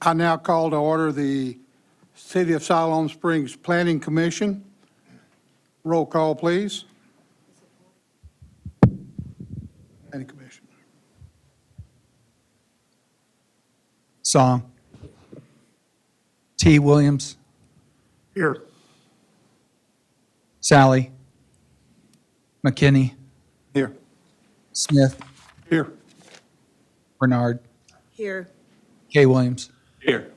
I now call to order the City of Siloam Springs Planning Commission. Roll call, please. Planning Commission. Song. T. Williams. Here. Sally. McKinney. Here. Smith. Here. Bernard. Here. K. Williams. Here.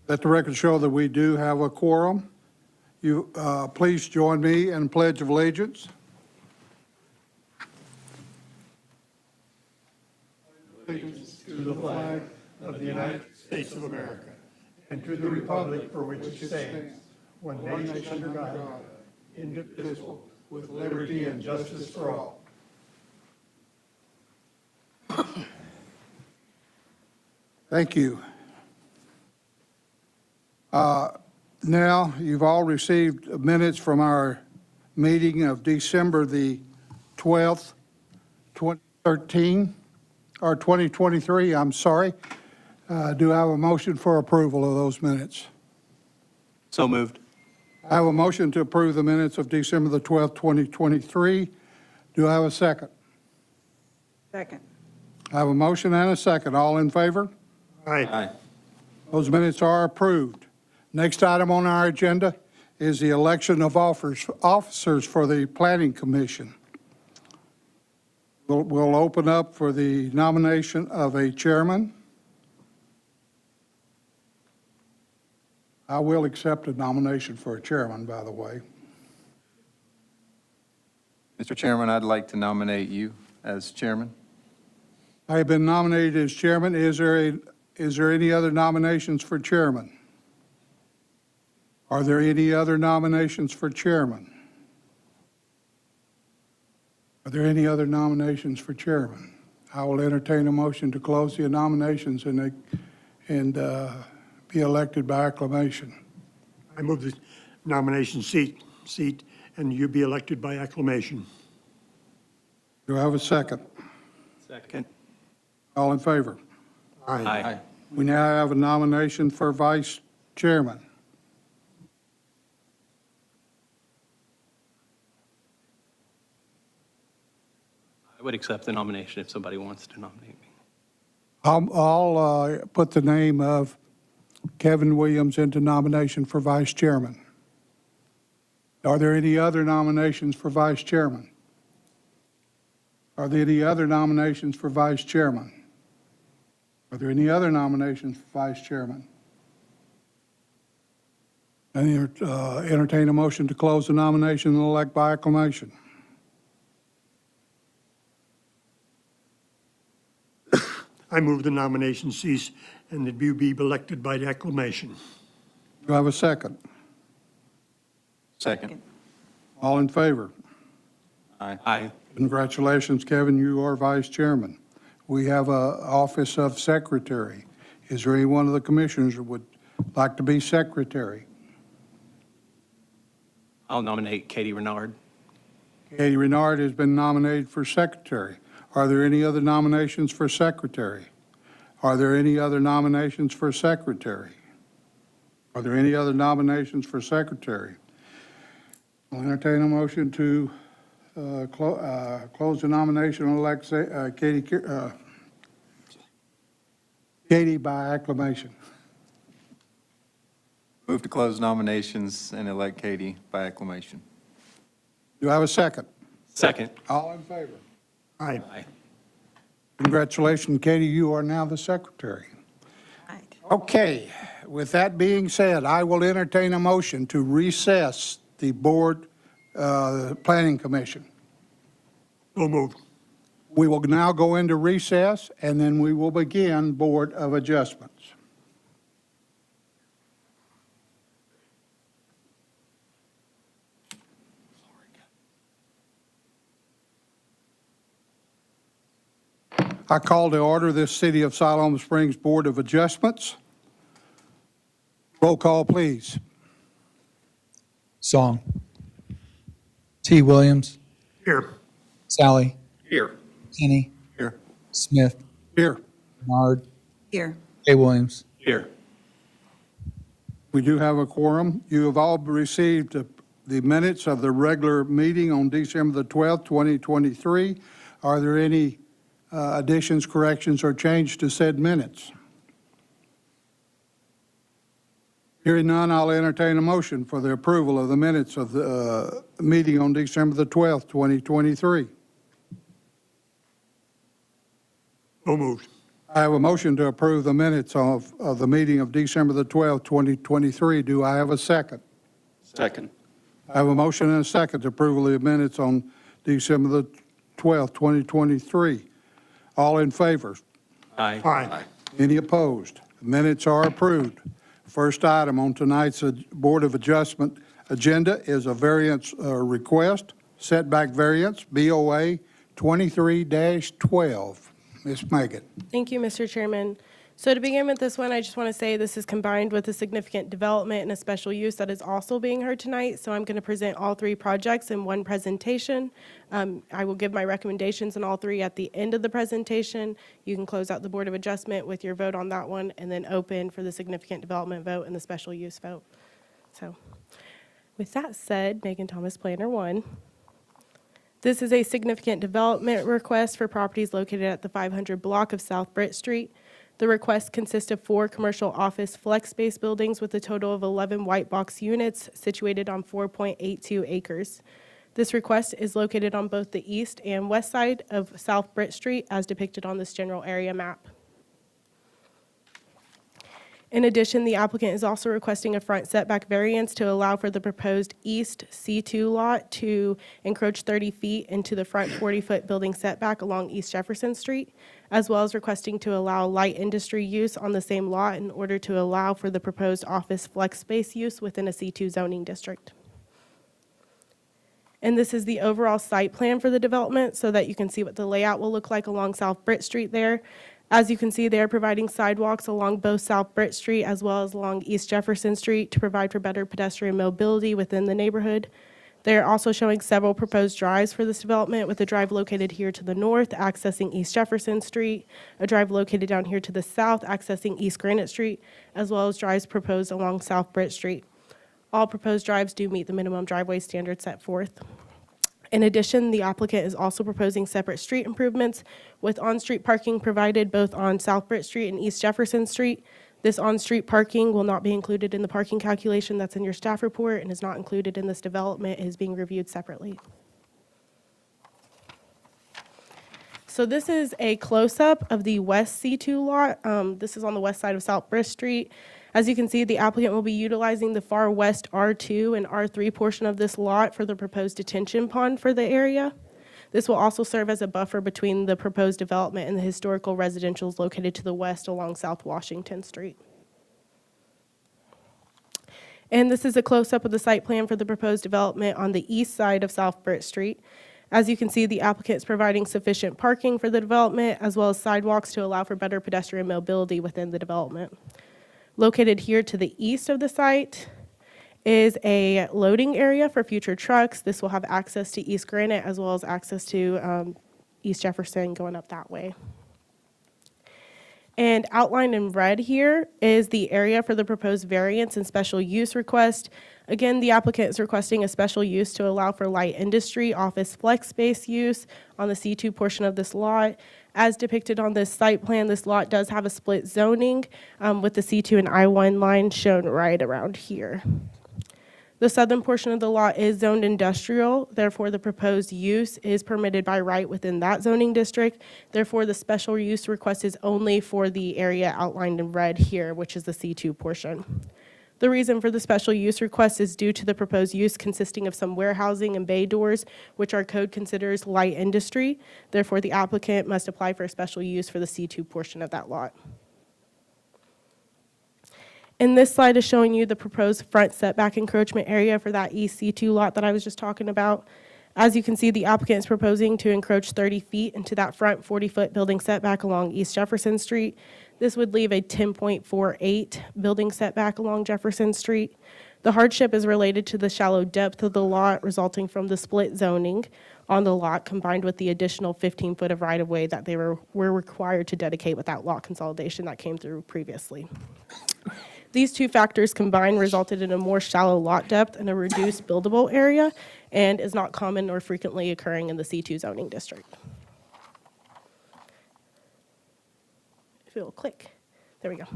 Let the record show that we do have a quorum. You, please join me in Pledge of Allegiance. Allegiance to the flag of the United States of America and to the republic for which it stands, one nation under God, indivisible, with liberty and justice for all. Thank you. Now, you've all received minutes from our meeting of December the 12th, 2013, or 2023, I'm sorry. Do I have a motion for approval of those minutes? So moved. I have a motion to approve the minutes of December the 12th, 2023. Do I have a second? Second. I have a motion and a second. All in favor? Aye. Those minutes are approved. Next item on our agenda is the election of officers for the Planning Commission. We'll open up for the nomination of a chairman. I will accept a nomination for a chairman, by the way. Mr. Chairman, I'd like to nominate you as chairman. I have been nominated as chairman. Is there any other nominations for chairman? Are there any other nominations for chairman? Are there any other nominations for chairman? I will entertain a motion to close the nominations and be elected by acclamation. I move the nomination seat, and you be elected by acclamation. Do I have a second? Second. All in favor? Aye. We now have a nomination for vice chairman. I would accept the nomination if somebody wants to nominate me. I'll put the name of Kevin Williams into nomination for vice chairman. Are there any other nominations for vice chairman? Are there any other nominations for vice chairman? Are there any other nominations for vice chairman? I entertain a motion to close the nomination and elect by acclamation. I move the nomination cease and that you be elected by acclamation. Do I have a second? Second. All in favor? Aye. Congratulations, Kevin, you are vice chairman. We have a office of secretary. Is there any one of the commissioners who would like to be secretary? I'll nominate Katie Renard. Katie Renard has been nominated for secretary. Are there any other nominations for secretary? Are there any other nominations for secretary? Are there any other nominations for secretary? I'll entertain a motion to close the nomination and elect Katie by acclamation. Move to close nominations and elect Katie by acclamation. Do I have a second? Second. All in favor? Aye. Aye. Congratulations, Katie, you are now the secretary. Right. Okay, with that being said, I will entertain a motion to recess the board, planning commission. So moved. We will now go into recess, and then we will begin Board of Adjustments. I call to order this City of Siloam Springs Board of Adjustments. Roll call, please. Song. T. Williams. Here. Sally. Here. McKinney. Here. Smith. Here. Bernard. Here. Kay Williams. Here. We do have a quorum. You have all received the minutes of the regular meeting on December the 12th, 2023. Are there any additions, corrections, or change to said minutes? Hearing none, I'll entertain a motion for the approval of the minutes of the meeting on December the 12th, 2023. So moved. I have a motion to approve the minutes of the meeting of December the 12th, 2023. Do I have a second? Second. I have a motion and a second to approval of the minutes on December the 12th, 2023. All in favor? Aye. Aye. Any opposed? Minutes are approved. First item on tonight's Board of Adjustment agenda is a variance request, setback variance, BOA 23-12. Ms. Megan. Thank you, Mr. Chairman. So to begin with this one, I just want to say this is combined with a significant development and a special use that is also being heard tonight. So I'm going to present all three projects in one presentation. I will give my recommendations on all three at the end of the presentation. You can close out the Board of Adjustment with your vote on that one and then open for the significant development vote and the special use vote. So with that said, Megan Thomas, Planner 1. This is a significant development request for properties located at the 500 block of South Britt Street. The request consists of 4 commercial office flex space buildings with a total of 11 white box units situated on 4.82 acres. This request is located on both the east and west side of South Britt Street as depicted on this general area map. In addition, the applicant is also requesting a front setback variance to allow for the proposed east C2 lot to encroach 30 feet into the front 40-foot building setback along East Jefferson Street, as well as requesting to allow light industry use on the same lot in order to allow for the proposed office flex space use within a C2 zoning district. And this is the overall site plan for the development so that you can see what the layout will look like along South Britt Street there. As you can see, they are providing sidewalks along both South Britt Street as well as along East Jefferson Street to provide for better pedestrian mobility within the neighborhood. They are also showing several proposed drives for this development, with a drive located here to the north accessing East Jefferson Street, a drive located down here to the south accessing East Granite Street, as well as drives proposed along South Britt Street. All proposed drives do meet the minimum driveway standards set forth. In addition, the applicant is also proposing separate street improvements with on-street parking provided both on South Britt Street and East Jefferson Street. This on-street parking will not be included in the parking calculation that's in your staff report and is not included in this development. It is being reviewed separately. So this is a close-up of the West C2 lot. This is on the west side of South Britt Street. As you can see, the applicant will be utilizing the far west R2 and R3 portion of this lot for the proposed detention pond for the area. This will also serve as a buffer between the proposed development and the historical residentials located to the west along South Washington Street. And this is a close-up of the site plan for the proposed development on the east side of South Britt Street. As you can see, the applicant is providing sufficient parking for the development as well as sidewalks to allow for better pedestrian mobility within the development. Located here to the east of the site is a loading area for future trucks. This will have access to East Granite as well as access to East Jefferson going up that way. And outlined in red here is the area for the proposed variance and special use request. Again, the applicant is requesting a special use to allow for light industry office flex space use on the C2 portion of this lot. As depicted on this site plan, this lot does have a split zoning with the C2 and I1 line shown right around here. The southern portion of the lot is zoned industrial, therefore the proposed use is permitted by right within that zoning district. Therefore, the special use request is only for the area outlined in red here, which is the C2 portion. The reason for the special use request is due to the proposed use consisting of some warehousing and bay doors, which our code considers light industry. Therefore, the applicant must apply for a special use for the C2 portion of that lot. And this slide is showing you the proposed front setback encroachment area for that EC2 lot that I was just talking about. As you can see, the applicant is proposing to encroach 30 feet into that front 40-foot building setback along East Jefferson Street. This would leave a 10.48 building setback along Jefferson Street. The hardship is related to the shallow depth of the lot resulting from the split zoning. on the lot, combined with the additional 15-foot of right-of-way that they were required to dedicate without lot consolidation that came through previously. These two factors combined resulted in a more shallow lot depth and a reduced buildable area, and is not common or frequently occurring in the C2 zoning district. If it'll click. There we go.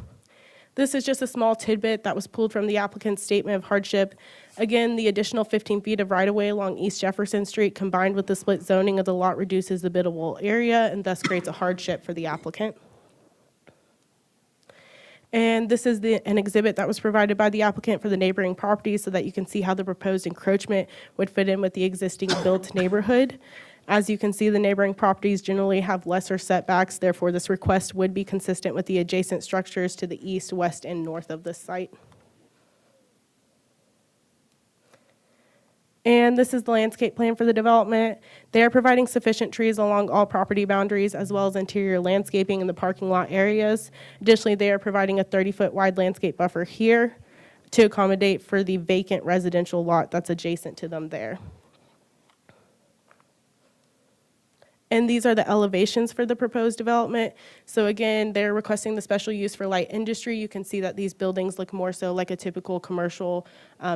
This is just a small tidbit that was pulled from the applicant's statement of hardship. Again, the additional 15 feet of right-of-way along East Jefferson Street combined with the split zoning of the lot reduces the biddable area and thus creates a hardship for the applicant. And this is an exhibit that was provided by the applicant for the neighboring properties so that you can see how the proposed encroachment would fit in with the existing built neighborhood. As you can see, the neighboring properties generally have lesser setbacks, therefore this request would be consistent with the adjacent structures to the east, west, and north of this site. And this is the landscape plan for the development. They are providing sufficient trees along all property boundaries as well as interior landscaping in the parking lot areas. Additionally, they are providing a 30-foot wide landscape buffer here to accommodate for the vacant residential lot that's adjacent to them there. And these are the elevations for the proposed development. So again, they're requesting the special use for light industry. You can see that these buildings look more so like a typical commercial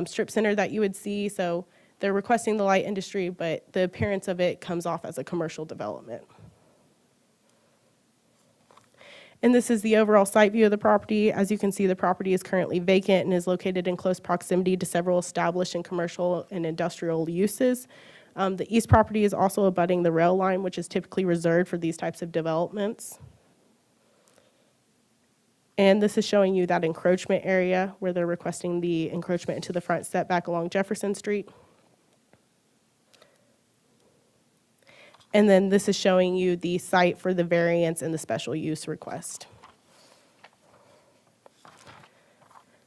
strip center that you would see. So they're requesting the light industry, but the appearance of it comes off as a commercial development. And this is the overall site view of the property. As you can see, the property is currently vacant and is located in close proximity to several established and commercial and industrial uses. The east property is also abutting the rail line, which is typically reserved for these types of developments. And this is showing you that encroachment area where they're requesting the encroachment into the front setback along Jefferson Street. And then this is showing you the site for the variance and the special use request.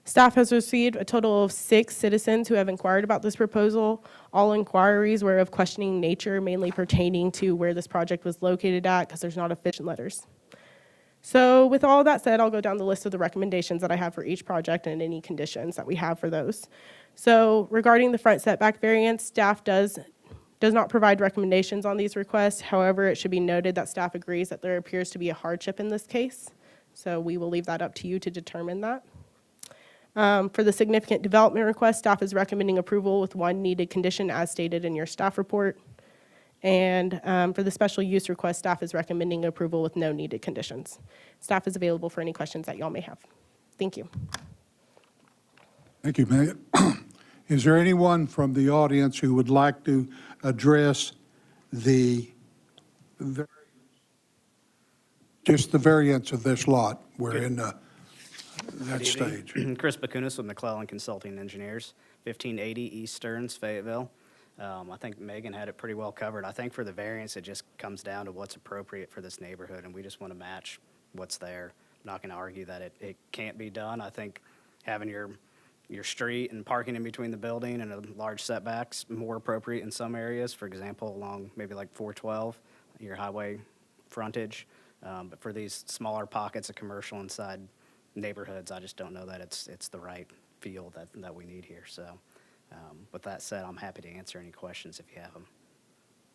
Staff has received a total of 6 citizens who have inquired about this proposal. All inquiries were of questioning nature, mainly pertaining to where this project was located at, because there's not efficient letters. So with all that said, I'll go down the list of the recommendations that I have for each project and any conditions that we have for those. So regarding the front setback variance, staff does not provide recommendations on these requests. However, it should be noted that staff agrees that there appears to be a hardship in this case. So we will leave that up to you to determine that. For the significant development request, staff is recommending approval with one needed condition as stated in your staff report. And for the special use request, staff is recommending approval with no needed conditions. Staff is available for any questions that y'all may have. Thank you. Thank you, Megan. Is there anyone from the audience who would like to address just the variance of this lot? We're in that stage. Chris Bakunis with McClellan Consulting Engineers, 1580 East Stearns, Fayetteville. I think Megan had it pretty well covered. I think for the variance, it just comes down to what's appropriate for this neighborhood, and we just want to match what's there. I'm not going to argue that it can't be done. I think having your street and parking in between the building and a large setbacks more appropriate in some areas. For example, along maybe like 412, your highway frontage. But for these smaller pockets of commercial inside neighborhoods, I just don't know that it's the right feel that we need here. So with that said, I'm happy to answer any questions if you have them.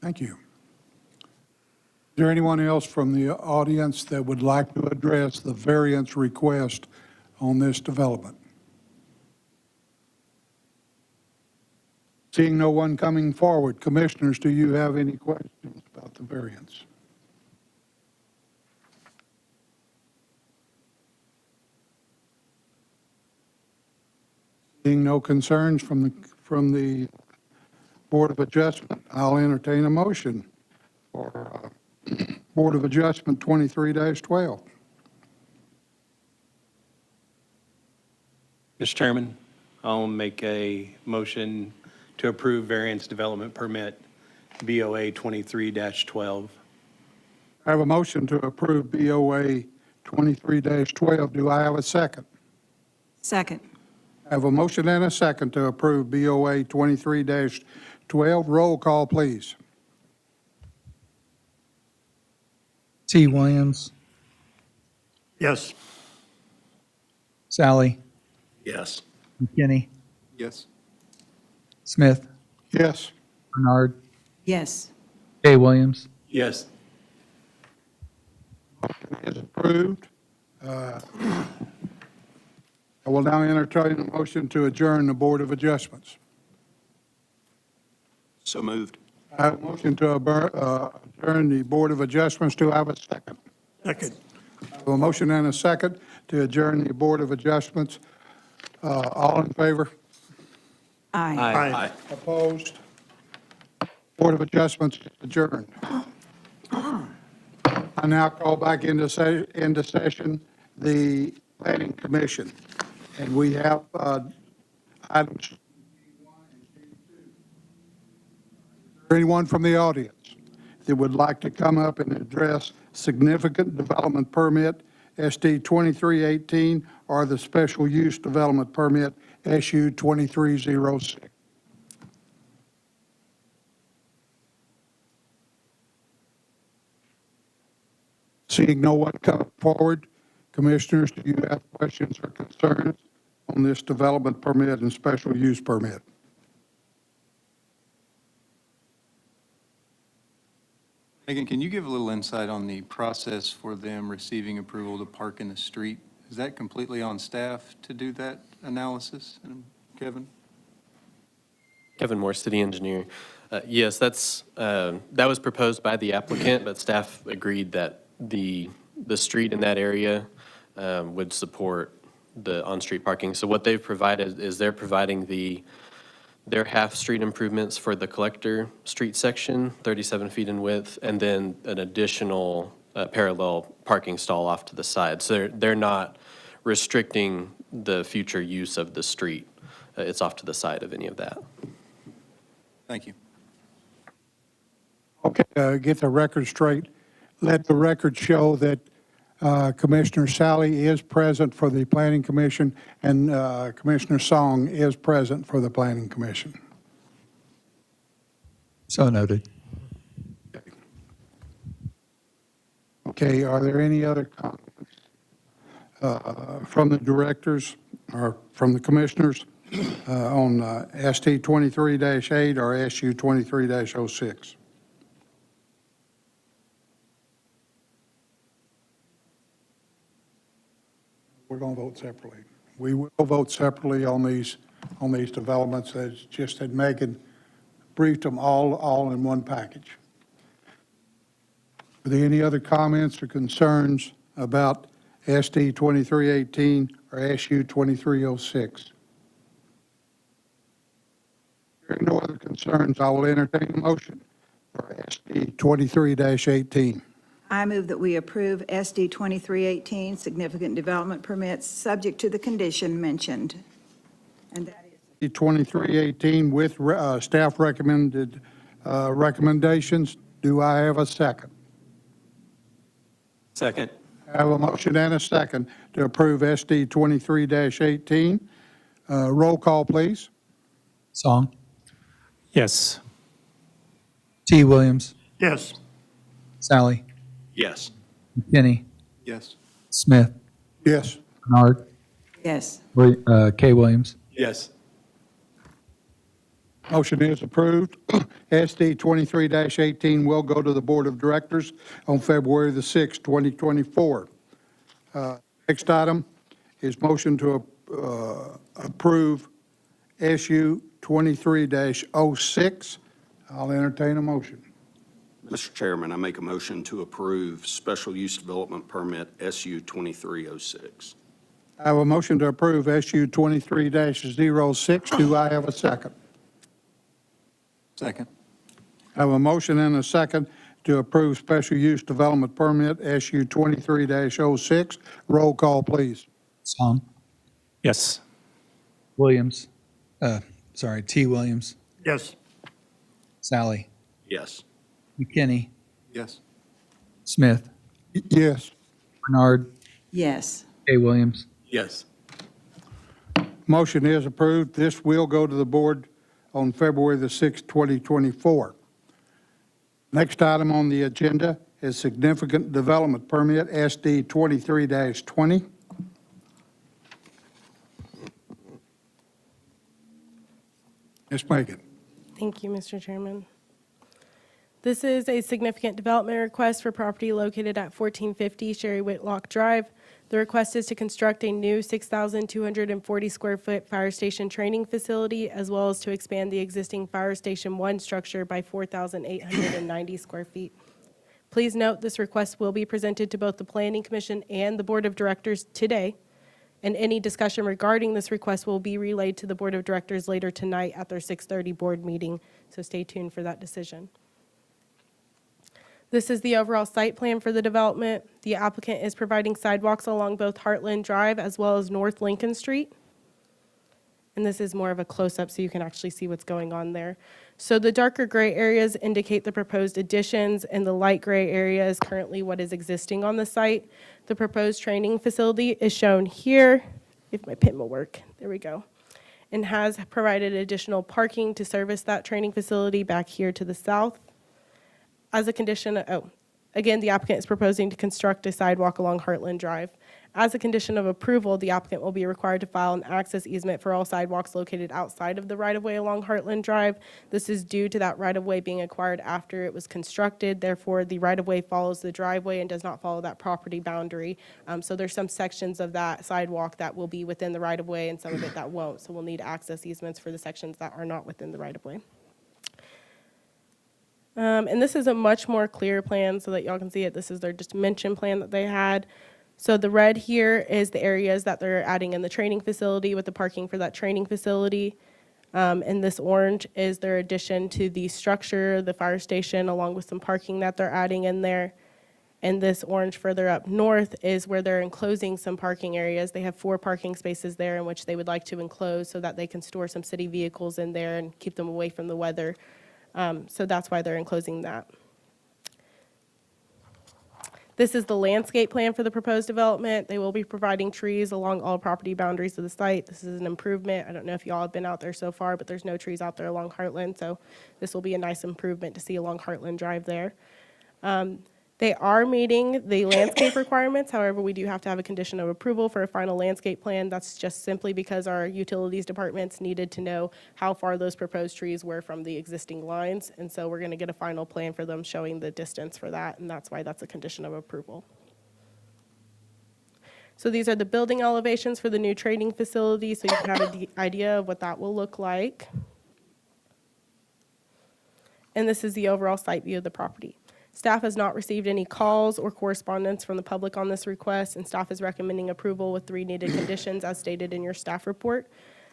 Thank you. Is there anyone else from the audience that would like to address the variance request on this development? Seeing no one coming forward, commissioners, do you have any questions about the variance? Seeing no concerns from the Board of Adjustment, I'll entertain a motion for Board of Adjustment 23-12. Mr. Chairman, I'll make a motion to approve variance development permit BOA 23-12. I have a motion to approve BOA 23-12. Do I have a second? Second. I have a motion and a second to approve BOA 23-12. Roll call, please. T. Williams, Yes. Sally, Yes. McKinney, Yes. Smith, Yes. Bernard, Yes. Kay Williams. Yes. Is approved. I will now entertain a motion to adjourn the Board of Adjustments. So moved. I have a motion to adjourn the Board of Adjustments. Do I have a second? Second. I have a motion and a second to adjourn the Board of Adjustments. All in favor? Aye. Aye. Opposed? Board of Adjustments adjourned. I now call back into session the Planning Commission. And we have items. Is there anyone from the audience that would like to come up and address significant development permit SD 2318 or the special use development permit SU 2306? Seeing no one come forward, Commissioners, do you have questions or concerns on this development permit and special use permit? Megan, can you give a little insight on the process for them receiving approval to park in the street? Is that completely on staff to do that analysis? Kevin? Kevin Moore, city engineer. Yes, that was proposed by the applicant, but staff agreed that the street in that area would support the on-street parking. So what they've provided is they're providing their half-street improvements for the collector street section, 37 feet in width, and then an additional parallel parking stall off to the side. So they're not restricting the future use of the street. It's off to the side of any of that. Thank you. Okay, get the record straight. Let the record show that Commissioner Sally is present for the Planning Commission and Commissioner Song is present for the Planning Commission. So noted. Okay, are there any other comments from the directors or from the commissioners on ST 23-8 or SU 23-06? We're going to vote separately. We will vote separately on these developments. As just had Megan briefed them all in one package. Are there any other comments or concerns about SD 2318 or SU 2306? Hearing no other concerns, I will entertain a motion for SD 23-18. I move that we approve SD 2318, significant development permits, subject to the condition mentioned. And that is 2318 with staff recommended recommendations. Do I have a second? Second. I have a motion and a second to approve SD 23-18. Roll call, please. Song. Yes. T. Williams. Yes. Sally. Yes. McKinney. Yes. Smith. Yes. Bernard. yes. Kay Williams. Yes. Motion is approved. SD 23-18 will go to the Board of Directors on February the 6th, 2024. Next item is motion to approve SU 23-06. I'll entertain a motion. Mr. Chairman, I make a motion to approve special use development permit SU 2306. I have a motion to approve SU 23-06. Do I have a second? Second. I have a motion and a second to approve special use development permit SU 23-06. Roll call, please. Song. Yes. Williams. T. Williams. Yes. Sally. Yes. McKinney. Yes. Smith. Yes. Bernard. Yes. Kay Williams. Yes. Motion is approved. This will go to the board on February the 6th, 2024. Next item on the agenda is significant development permit SD 23-20. Ms. Megan. Thank you, Mr. Chairman. This is a significant development request for property located at 1450 Sherry Whitlock Drive. The request is to construct a new 6,240 square foot fire station training facility, as well as to expand the existing Fire Station 1 structure by 4,890 square feet. Please note, this request will be presented to both the Planning Commission and the Board of Directors today, and any discussion regarding this request will be relayed to the Board of Directors later tonight at their 6:30 board meeting, so stay tuned for that decision. This is the overall site plan for the development. The applicant is providing sidewalks along both Heartland Drive as well as North Lincoln Street. And this is more of a close-up so you can actually see what's going on there. So the darker gray areas indicate the proposed additions, and the light gray area is currently what is existing on the site. The proposed training facility is shown here, if my pin will work, there we go, and has provided additional parking to service that training facility back here to the south. As a condition, again, the applicant is proposing to construct a sidewalk along Heartland Drive. As a condition of approval, the applicant will be required to file an access easement for all sidewalks located outside of the right-of-way along Heartland Drive. This is due to that right-of-way being acquired after it was constructed. Therefore, the right-of-way follows the driveway and does not follow that property boundary. So there's some sections of that sidewalk that will be within the right-of-way and some of it that won't. So we'll need access easements for the sections that are not within the right-of-way. And this is a much more clear plan so that y'all can see it. This is their dimension plan that they had. So the red here is the areas that they're adding in the training facility with the parking for that training facility. And this orange is their addition to the structure, the fire station, along with some parking that they're adding in there. And this orange further up north is where they're enclosing some parking areas. They have 4 parking spaces there in which they would like to enclose so that they can store some city vehicles in there and keep them away from the weather. So that's why they're enclosing that. This is the landscape plan for the proposed development. They will be providing trees along all property boundaries of the site. This is an improvement. I don't know if y'all have been out there so far, but there's no trees out there along Heartland, so this will be a nice improvement to see along Heartland Drive there. They are meeting the landscape requirements. However, we do have to have a condition of approval for a final landscape plan. That's just simply because our utilities departments needed to know how far those proposed trees were from the existing lines. And so we're going to get a final plan for them showing the distance for that, and that's why that's a condition of approval. So these are the building elevations for the new training facility, so you can have an idea of what that will look like. And this is the overall site view of the property. Staff has not received any calls or correspondence from the public on this request, and staff is recommending approval with 3 needed conditions as stated in your staff report.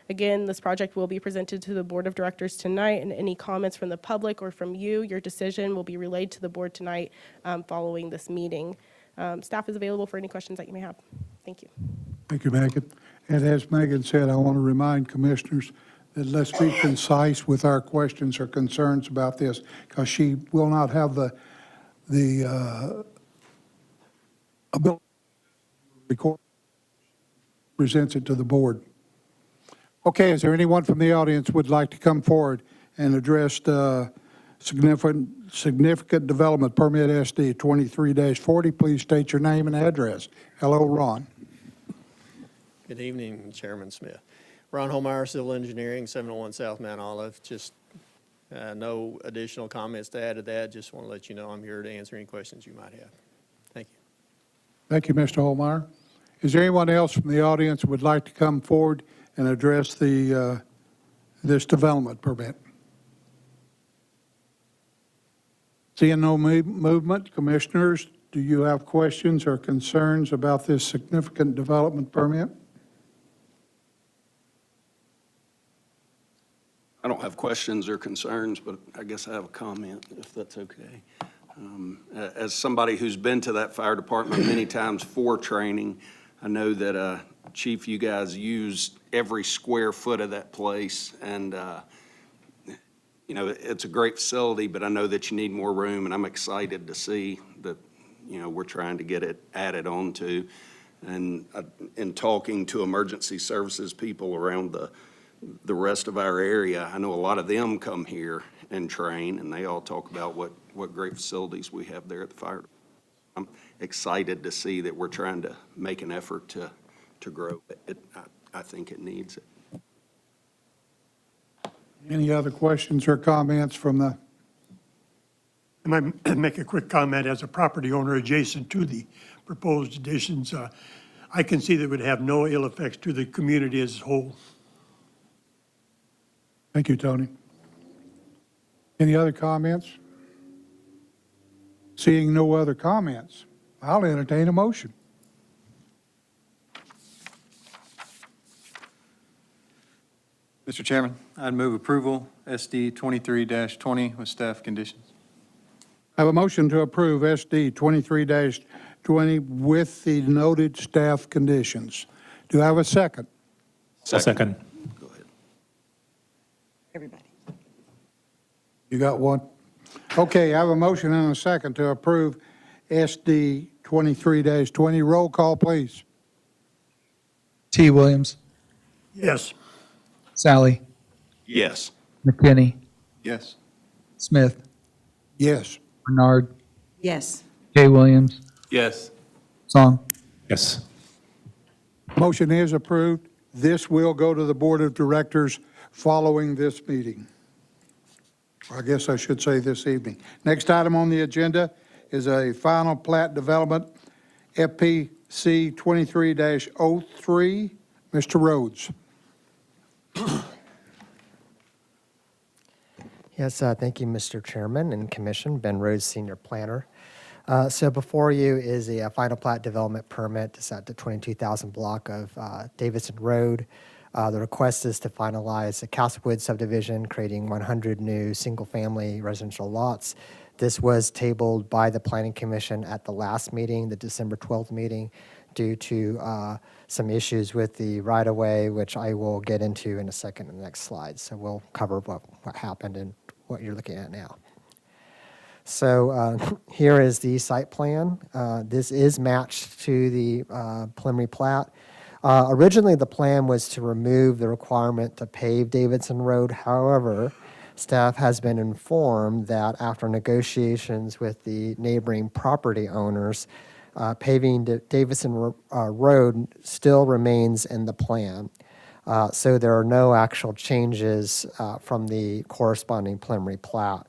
Again, this project will be presented to the Board of Directors tonight, and any comments from the public or from you, your decision will be relayed to the board tonight following this meeting. Staff is available for any questions that you may have. Thank you. Thank you, Megan. And as Megan said, I want to remind commissioners that let's be concise with our questions or concerns about this, because she will not have the ability to record, presents it to the board. Okay, is there anyone from the audience who would like to come forward and address the significant development permit SD 23-40? Please state your name and address. Hello, Ron. Good evening, Chairman Smith. Ron Holmeyer, Civil Engineering, 701 South Mount Olive. Just no additional comments to add to that. Just want to let you know I'm here to answer any questions you might have. Thank you. Thank you, Mr. Holmeyer. Is there anyone else from the audience who would like to come forward and address the this development permit? Seeing no movement, commissioners, do you have questions or concerns about this significant development permit? I don't have questions or concerns, but I guess I have a comment, if that's okay. As somebody who's been to that fire department many times for training, I know that, Chief, you guys use every square foot of that place, and, you know, it's a great facility, but I know that you need more room, and I'm excited to see that, you know, we're trying to get it added on to. And in talking to emergency services people around the rest of our area, I know a lot of them come here and train, and they all talk about what great facilities we have there at the fire. I'm excited to see that we're trying to make an effort to grow it. I think it needs it. Any other questions or comments from the I might make a quick comment as a property owner adjacent to the proposed additions. I can see that it would have no ill effects to the community as a whole. Thank you, Tony. Any other comments? Seeing no other comments, I'll entertain a motion. Mr. Chairman, I'd move approval, SD 23-20 with staff conditions. I have a motion to approve SD 23-20 with the noted staff conditions. Do I have a second? Second. Go ahead. Everybody. You got one? Okay, I have a motion and a second to approve SD 23-20. Roll call, please. T. Williams, Yes. Sally, Yes. McKinney, Yes. Smith, Yes. Bernard, Yes. J. Williams, Yes. Song. Yes. Motion is approved. This will go to the Board of Directors following this meeting. I guess I should say this evening. Next item on the agenda is a final plat development, FPC 23-03. Mr. Rhodes. Yes, thank you, Mr. Chairman and Commission. Ben Rhodes, Senior Planner. So before you is a final plat development permit to set the 22,000 block of Davidson Road. The request is to finalize the Castlewood subdivision, creating 100 new single-family residential lots. This was tabled by the Planning Commission at the last meeting, the December 12th meeting, due to some issues with the right-of-way, which I will get into in a second in the next slide. So we'll cover what happened and what you're looking at now. So here is the site plan. This is matched to the preliminary plat. Originally, the plan was to remove the requirement to pave Davidson Road. However, staff has been informed that after negotiations with the neighboring property owners, paving Davidson Road still remains in the plan. So there are no actual changes from the corresponding preliminary plat.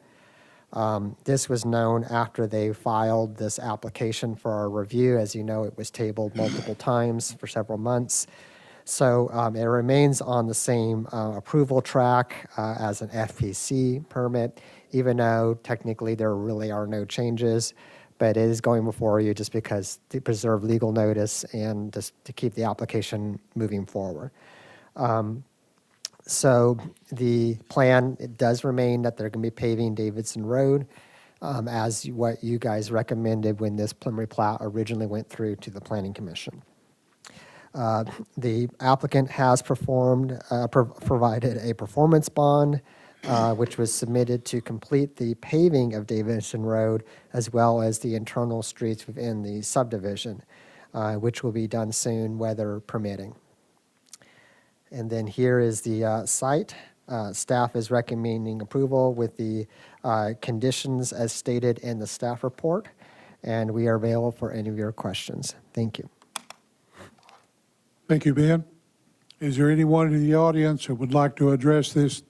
This was known after they filed this application for our review. As you know, it was tabled multiple times for several months. So it remains on the same approval track as an FPC permit, even though technically there really are no changes. But it is going before you just because to preserve legal notice and just to keep the application moving forward. So the plan, it does remain that they're going to be paving Davidson Road as what you guys recommended when this preliminary plat originally went through to the Planning Commission. The applicant has provided a performance bond, which was submitted to complete the paving of Davidson Road, as well as the internal streets within the subdivision, which will be done soon, weather permitting. And then here is the site. Staff is recommending approval with the conditions as stated in the staff report, and we are available for any of your questions. Thank you. Thank you, Ben. Is there anyone in the audience who would like to address this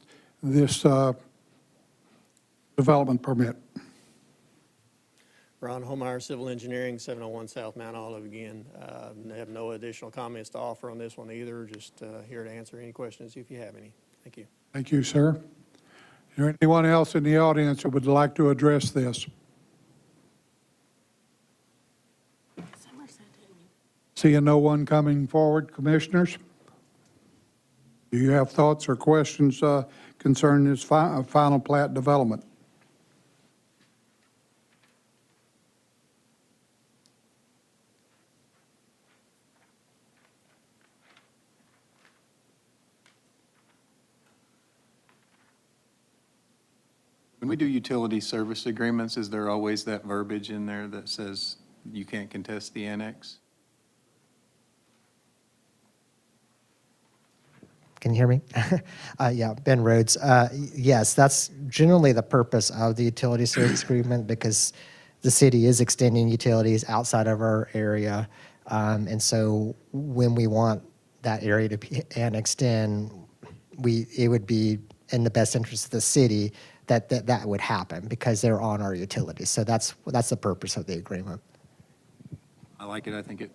development permit? Ron Holmeyer, Civil Engineering, 701 South Mount Olive again. I have no additional comments to offer on this one either, just here to answer any questions if you have any. Thank you. Thank you, sir. Is there anyone else in the audience who would like to address this? Seeing no one coming forward, commissioners? Do you have thoughts or questions concerning this final plat development? When we do utility service agreements, is there always that verbiage in there that says you can't contest the annex? Can you hear me? Yeah, Ben Rhodes. Yes, that's generally the purpose of the utility service agreement because the city is extending utilities outside of our area. And so when we want that area to be annexed in, it would be in the best interest of the city that would happen because they're on our utilities. So that's the purpose of the agreement. I like it. I think it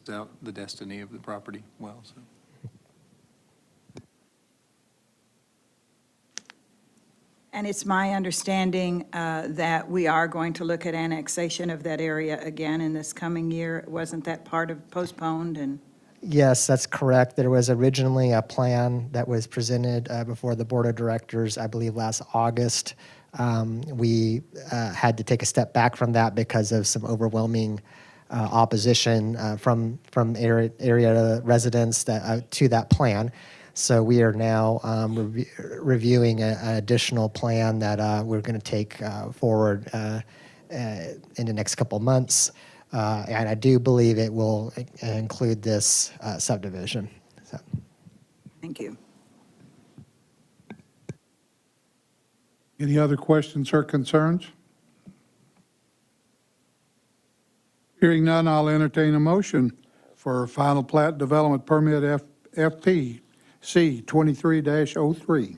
lays out the destiny of the property well, so. And it's my understanding that we are going to look at annexation of that area again in this coming year. Wasn't that part of postponed and? Yes, that's correct. There was originally a plan that was presented before the Board of Directors, I believe, last August. We had to take a step back from that because of some overwhelming opposition from area residents to that plan. So we are now reviewing an additional plan that we're going to take forward in the next couple of months. And I do believe it will include this subdivision. So. Thank you. Any other questions or concerns? Hearing none, I'll entertain a motion for final plat development permit FPC 23-03.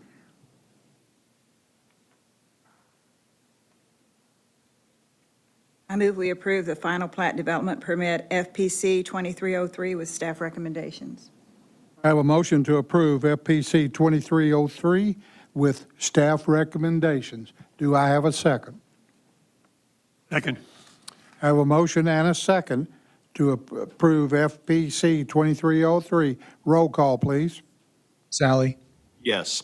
I move we approve the final plat development permit FPC 2303 with staff recommendations. I have a motion to approve FPC 2303 with staff recommendations. Do I have a second? Second. I have a motion and a second to approve FPC 2303. Roll call, please. Sally, Yes.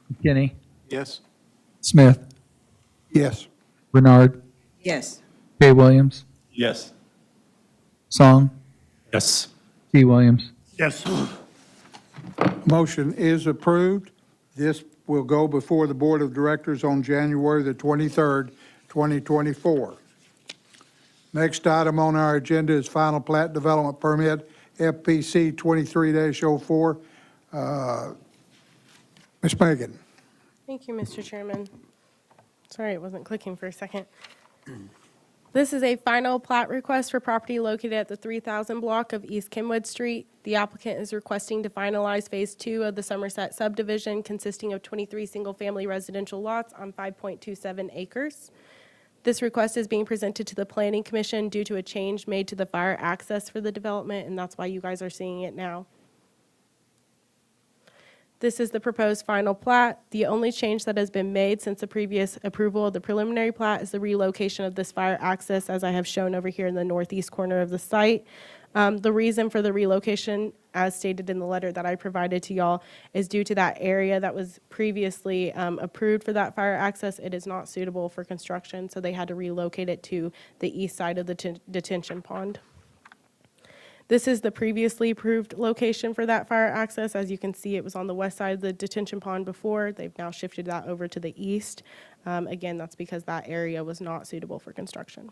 McKinney, Yes. Smith, Yes. Bernard, Yes. K. Williams, Yes. Song, Yes. T. Williams. Yes. Motion is approved. This will go before the Board of Directors on January the 23rd, 2024. Next item on our agenda is final plat development permit, FPC 23-04. Ms. Megan. Thank you, Mr. Chairman. Sorry, it wasn't clicking for a second. This is a final plat request for property located at the 3000 block of East Kenwood Street. The applicant is requesting to finalize Phase 2 of the Somerset subdivision consisting of 23 single-family residential lots on 5.27 acres. This request is being presented to the Planning Commission due to a change made to the fire access for the development, and that's why you guys are seeing it now. This is the proposed final plat. The only change that has been made since the previous approval of the preliminary plat is the relocation of this fire access, as I have shown over here in the northeast corner of the site. The reason for the relocation, as stated in the letter that I provided to y'all, is due to that area that was previously approved for that fire access. It is not suitable for construction, so they had to relocate it to the east side of the detention pond. This is the previously approved location for that fire access. As you can see, it was on the west side of the detention pond before. They've now shifted that over to the east. Again, that's because that area was not suitable for construction.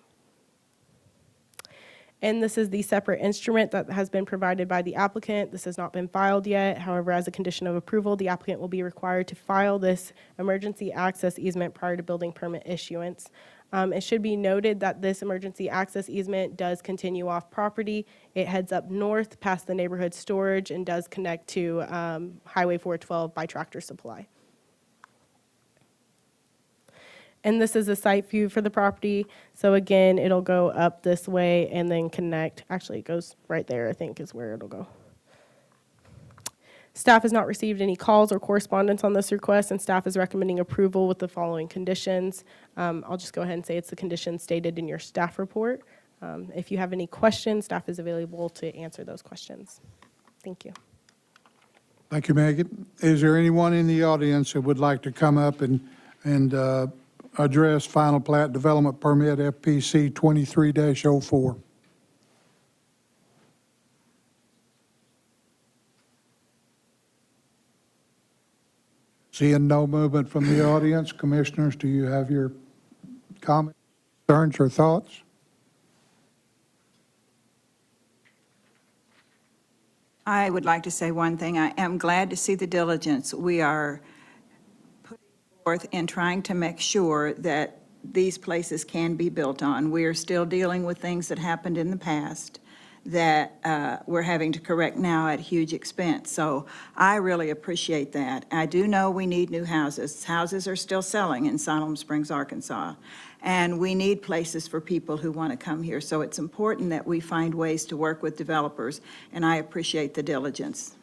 And this is the separate instrument that has been provided by the applicant. This has not been filed yet. However, as a condition of approval, the applicant will be required to file this emergency access easement prior to building permit issuance. It should be noted that this emergency access easement does continue off property. It heads up north past the neighborhood storage and does connect to Highway 412 by Tractor Supply. And this is a site view for the property. So again, it'll go up this way and then connect. Actually, it goes right there, I think, is where it'll go. Staff has not received any calls or correspondence on this request, and staff is recommending approval with the following conditions. I'll just go ahead and say it's the conditions stated in your staff report. If you have any questions, staff is available to answer those questions. Thank you. Thank you, Megan. Is there anyone in the audience that would like to come up and address final plat development permit FPC 23-04? Seeing no movement from the audience, commissioners, do you have your comments, concerns, or thoughts? I would like to say one thing. I am glad to see the diligence we are putting forth in trying to make sure that these places can be built on. We are still dealing with things that happened in the past that we're having to correct now at huge expense. So I really appreciate that. I do know we need new houses. Houses are still selling in Siloam Springs, Arkansas. And we need places for people who want to come here. So it's important that we find ways to work with developers, and I appreciate the diligence.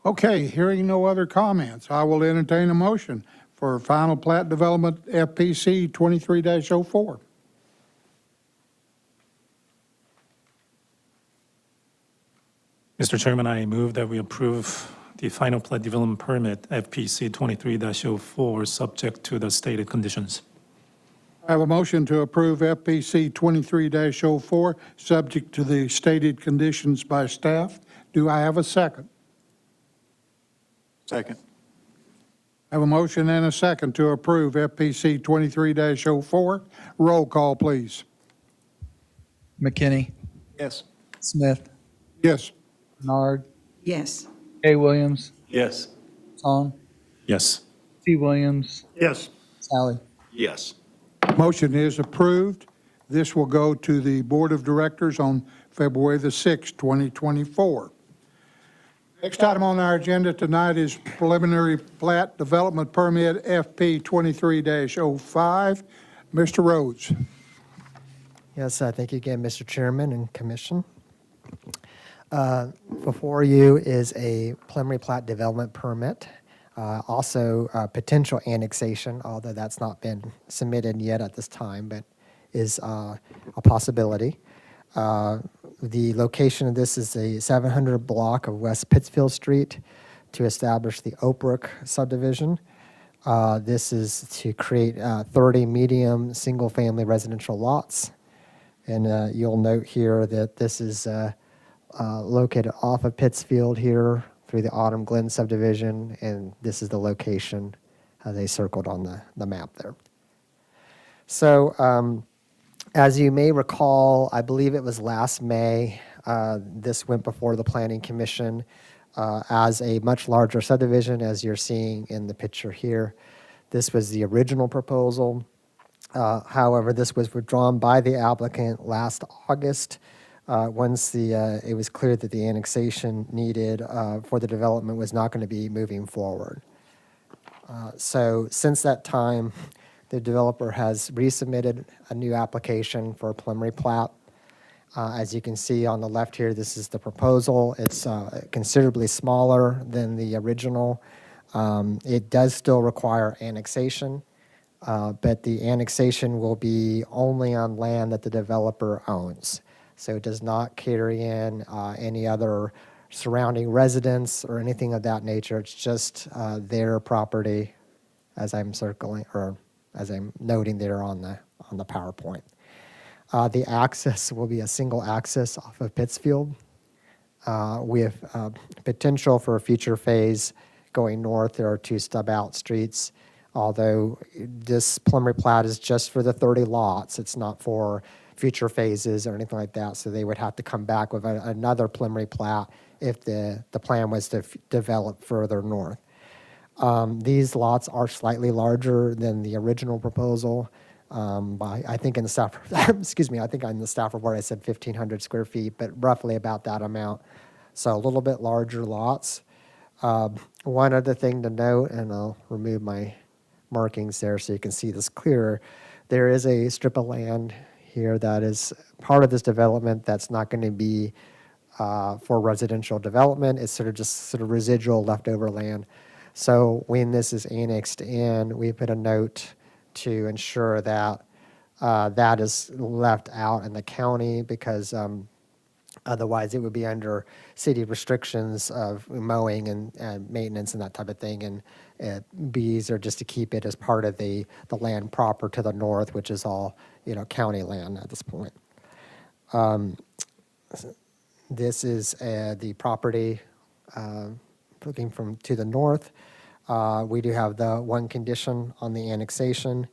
Okay, hearing no other comments, I will entertain a motion for final plat development FPC 23-04. Mr. Chairman, I move that we approve the final plat development permit FPC 23-04, subject to the stated conditions. I have a motion to approve FPC 23-04, subject to the stated conditions by staff. Do I have a second? Second. I have a motion and a second to approve FPC 23-04. Roll call, please. McKinney, Yes. Smith, Yes. Bernard, Yes. A. Williams, Yes. Song, Yes. T. Williams, Yes. Sally. Yes. Motion is approved. This will go to the Board of Directors on February the 6th, 2024. Next item on our agenda tonight is preliminary plat development permit FP 23-05. Mr. Rhodes. Yes, thank you again, Mr. Chairman and Commission. Before you is a preliminary plat development permit, also potential annexation, although that's not been submitted yet at this time, but is a possibility. The location of this is a 700 block of West Pittsfield Street to establish the Oak Brook subdivision. This is to create 30 medium single-family residential lots. And you'll note here that this is located off of Pittsfield here through the Autumn Glen subdivision, and this is the location they circled on the map there. So as you may recall, I believe it was last May, this went before the Planning Commission as a much larger subdivision, as you're seeing in the picture here. This was the original proposal. However, this was withdrawn by the applicant last August once it was clear that the annexation needed for the development was not going to be moving forward. So since that time, the developer has resubmitted a new application for a preliminary plat. As you can see on the left here, this is the proposal. It's considerably smaller than the original. It does still require annexation, but the annexation will be only on land that the developer owns. So it does not carry in any other surrounding residents or anything of that nature. It's just their property, as I'm circling, or as I'm noting there on the PowerPoint. The access will be a single access off of Pittsfield with potential for a future phase going north. There are 2 stub-out streets, although this preliminary plat is just for the 30 lots. It's not for future phases or anything like that, so they would have to come back with another preliminary plat if the plan was to develop further north. These lots are slightly larger than the original proposal. I think in the staff, excuse me, I think in the staff report I said 1,500 square feet, but roughly about that amount. So a little bit larger lots. One other thing to note, and I'll remove my markings there so you can see this clearer. There is a strip of land here that is part of this development that's not going to be for residential development. It's just residual leftover land. So when this is annexed in, we put a note to ensure that that is left out in the county, because otherwise it would be under city restrictions of mowing and maintenance and that type of thing. And B's are just to keep it as part of the land proper to the north, which is all county land at this point. This is the property looking to the north. We do have the one condition on the annexation,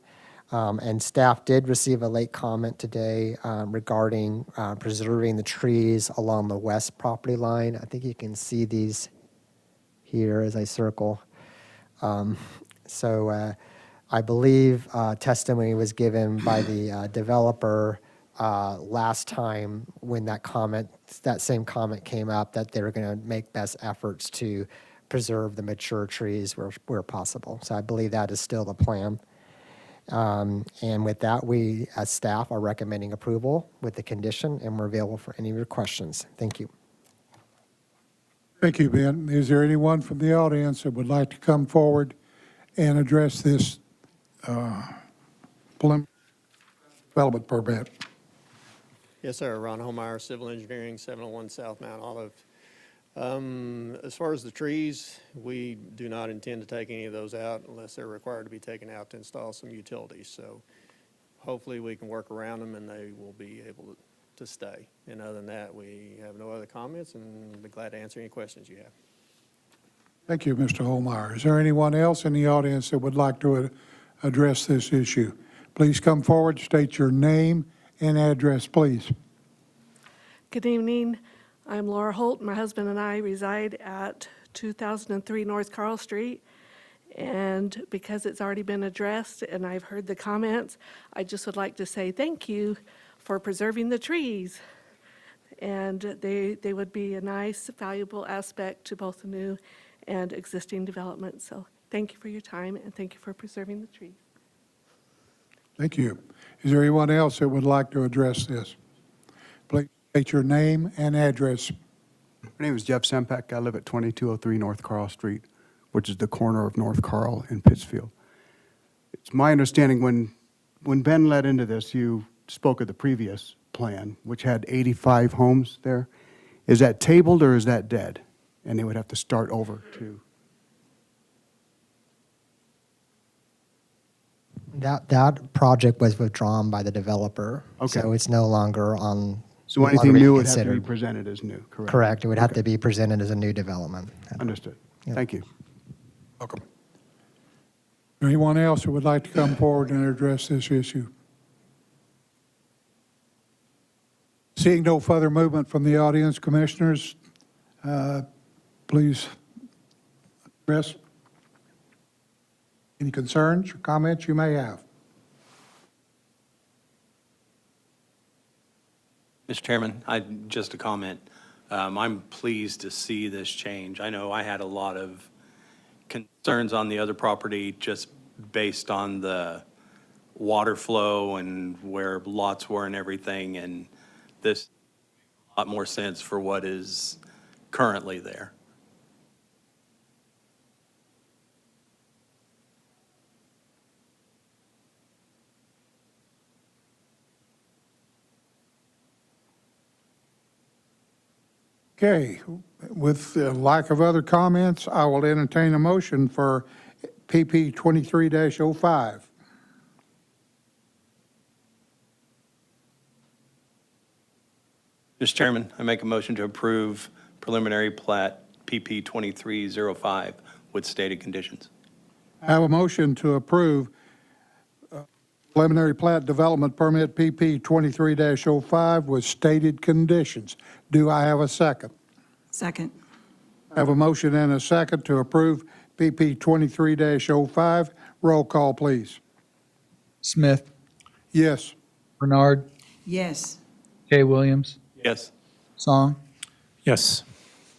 and staff did receive a late comment today regarding preserving the trees along the west property line. I think you can see these here as I circle. So I believe testimony was given by the developer last time when that same comment came up, that they were going to make best efforts to preserve the mature trees where possible. So I believe that is still the plan. And with that, we, as staff, are recommending approval with the condition, and we're available for any of your questions. Thank you. Thank you, Ben. Is there anyone from the audience that would like to come forward and address this preliminary development permit? Yes, sir. Ron Holmeyer, Civil Engineering, 701 South Mount Olive. As far as the trees, we do not intend to take any of those out unless they're required to be taken out to install some utilities. So hopefully we can work around them and they will be able to stay. And other than that, we have no other comments and be glad to answer any questions you have. Thank you, Mr. Holmeyer. Is there anyone else in the audience that would like to address this issue? Please come forward, state your name and address, please. Good evening. I'm Laura Holt. My husband and I reside at 2003 North Carl Street. And because it's already been addressed and I've heard the comments, I just would like to say thank you for preserving the trees. And they would be a nice, valuable aspect to both the new and existing development. So thank you for your time and thank you for preserving the trees. Thank you. Is there anyone else that would like to address this? Please state your name and address. My name is Jeff Sempak. I live at 2203 North Carl Street, which is the corner of North Carl and Pittsfield. It's my understanding when Ben led into this, you spoke of the previous plan, which had 85 homes there. Is that tabled or is that dead? And they would have to start over to... That project was withdrawn by the developer. Okay. So it's no longer on. So anything new would have to be presented as new, correct? Correct. It would have to be presented as a new development. Understood. Yeah. Thank you. Welcome. Anyone else who would like to come forward and address this issue? Seeing no further movement from the audience, commissioners, please address any concerns or comments you may have. Mr. Chairman, just a comment. I'm pleased to see this change. I know I had a lot of concerns on the other property just based on the water flow and where lots were and everything, and this makes a lot more sense for what is currently there. Okay, with the lack of other comments, I will entertain a motion for PP 23-05. Mr. Chairman, I make a motion to approve preliminary plat PP 2305 with stated conditions. I have a motion to approve preliminary plat development permit PP 23-05 with stated conditions. Do I have a second? Second. I have a motion and a second to approve PP 23-05. Roll call, please. Smith, Yes. Bernard, Yes. K. Williams, Yes. Song, Yes.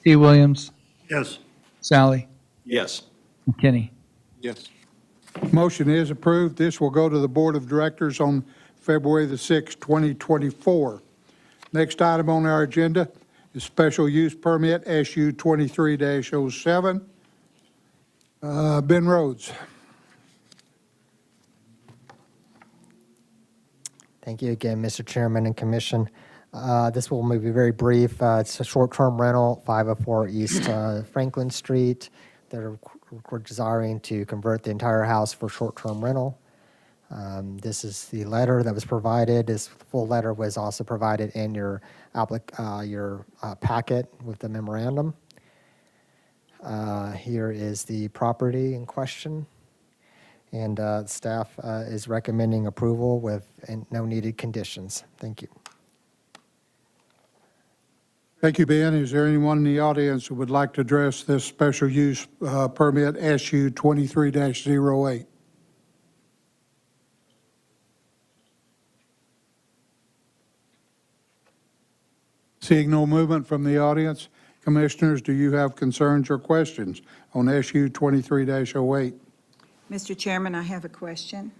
T. Williams, Yes. Sally, Yes. McKinney. Yes. Motion is approved. This will go to the Board of Directors on February the 6th, 2024. Next item on our agenda is special use permit SU 23-07. Ben Rhodes. Thank you again, Mr. Chairman and Commission. This will be very brief. It's a short-term rental, 504 East Franklin Street. We're desiring to convert the entire house for short-term rental. This is the letter that was provided. This full letter was also provided in your packet with the memorandum. Here is the property in question, and staff is recommending approval with no needed conditions. Thank you. Thank you, Ben. Is there anyone in the audience who would like to address this special use permit SU 23-08? Seeing no movement from the audience, Commissioners, do you have concerns or questions on SU 23-08? Mr. Chairman, I have a question.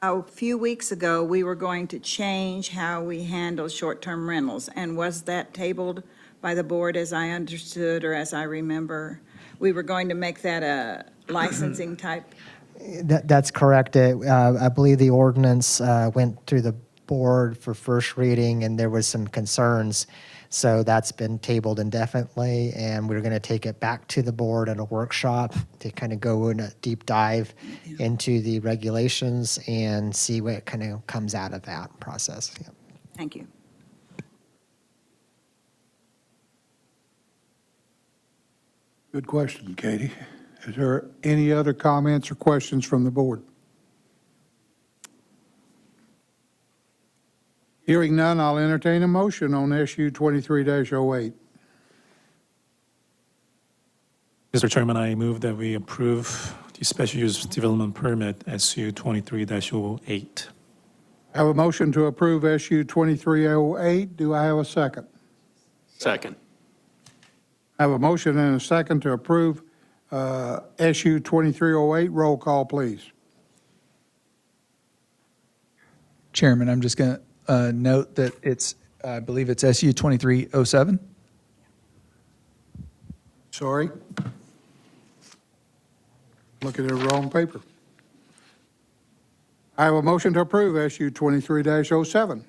A few weeks ago, we were going to change how we handle short-term rentals, and was that tabled by the board as I understood or as I remember? We were going to make that a licensing type? That's correct. I believe the ordinance went through the board for first reading, and there was some concerns. So that's been tabled indefinitely, and we're going to take it back to the board at a workshop to kind of go in a deep dive into the regulations and see what kind of comes out of that process. Yeah. Thank you. Good question, Katie. Is there any other comments or questions from the board? Hearing none, I'll entertain a motion on SU 23-08. Mr. Chairman, I move that we approve the special use development permit SU 23-08. I have a motion to approve SU 23-08. Do I have a second? Second. I have a motion and a second to approve SU 23-08. Roll call, please. Chairman, I'm just going to note that it's, I believe it's SU 2307. Sorry. Looking at the wrong paper. I have a motion to approve SU 23-07.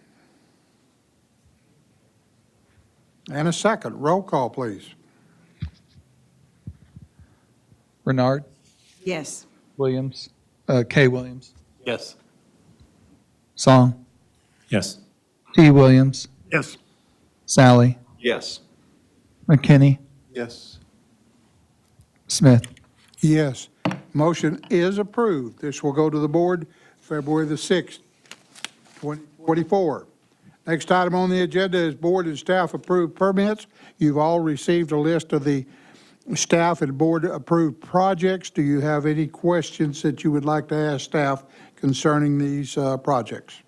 And a second. Roll call, please. Renard, Yes. Williams, K. Williams, Yes. Song, Yes. T. Williams, Yes. Sally, Yes. McKinney, Yes. Smith. Yes. Motion is approved. This will go to the board February the 6th, 2024. Next item on the agenda is board and staff approved permits. You've all received a list of the staff and board approved projects. Do you have any questions that you would like to ask staff concerning these projects?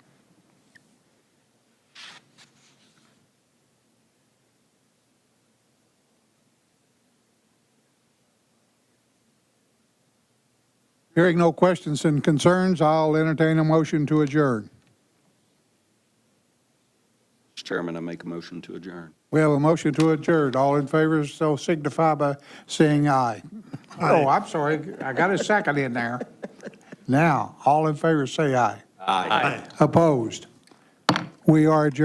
Hearing no questions and concerns, I'll entertain a motion to adjourn. Mr. Chairman, I make a motion to adjourn. We have a motion to adjourn. All in favor, so signify by saying aye. Oh, I'm sorry. I got a second in there. Now, all in favor, say aye. Aye. Opposed? We are adjourned.